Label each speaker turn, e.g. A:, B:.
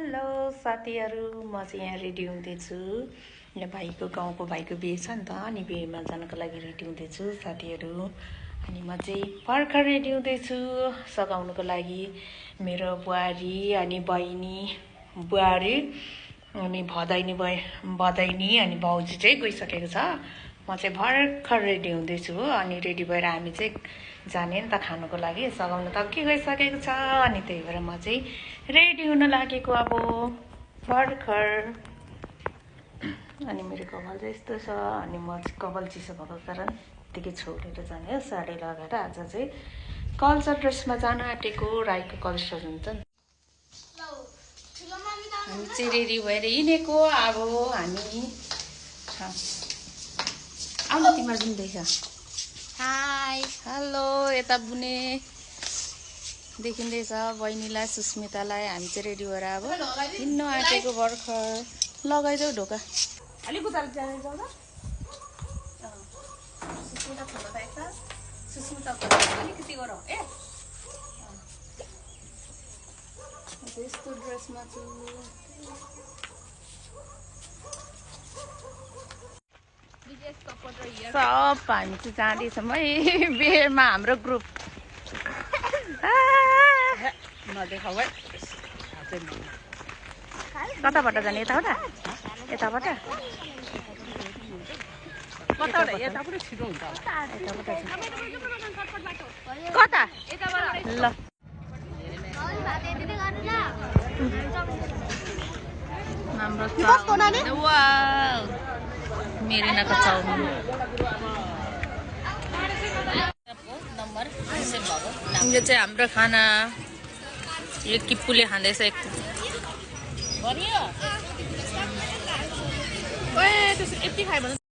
A: Hello साथीहरू, म चाहिँ यहाँ रेडी हुँदैछु। यहाँ भाइको गाउँको भाइको बिहे छ नि त, अनि बिहेमा जानको लागि रेडी हुँदैछु साथीहरू। अनि म चाहिँ भर्खर रेडी हुँदैछु सघाउनुको लागि। मेरो बुहारी अनि बहिनी, बुहारी अनि भदैनी अनि भाउजू चाहिँ गइसकेको छ। म चाहिँ भर्खर रेडी हुँदैछु हो। अनि रेडी भएर हामी चाहिँ जाने नि त खानुको लागि। सघाउनु त के गइसकेको छ, अनि त्यही भएर म चाहिँ रेडी हुन लागेको अब भर्खर। अनि मेरो कपाल चाहिँ यस्तो छ, अनि म चाहिँ कपाल चिसो भएको कारण यत्तिकै छोडेर जाने हो साडी लगाएर। आज चाहिँ कल्चर ड्रेसमा जान आँटेको, राईको कल्चर हुन्छ नि। हामी चाहिँ रेडी भएर हिँडेको अब हामी। आउन तिमीहरू पनि देख। हाई हेलो, यता बुने देखिँदैछ बहिनीलाई, सुस्मितालाई। हामी चाहिँ रेडी भएर अब हिँड्नु आँटेको भर्खर। लगाइदेऊ ढोका अलिक उता जान्छ। सुस्मिता खोला त यता, सुस्मिता अलिकति गरौँ ए। यस्तो ड्रेसमा छु। सब हामी चाहिँ जाँदैछौँ है बिहेमा, हाम्रो ग्रुप। नदेखाऊ है। कताबाट जाने? यताबाट? यताबाट? कता? ल हाम्रो मेरिनाको चाउमिन यो चाहिँ हाम्रो खाना। यो किप्पुले खाँदैछ एक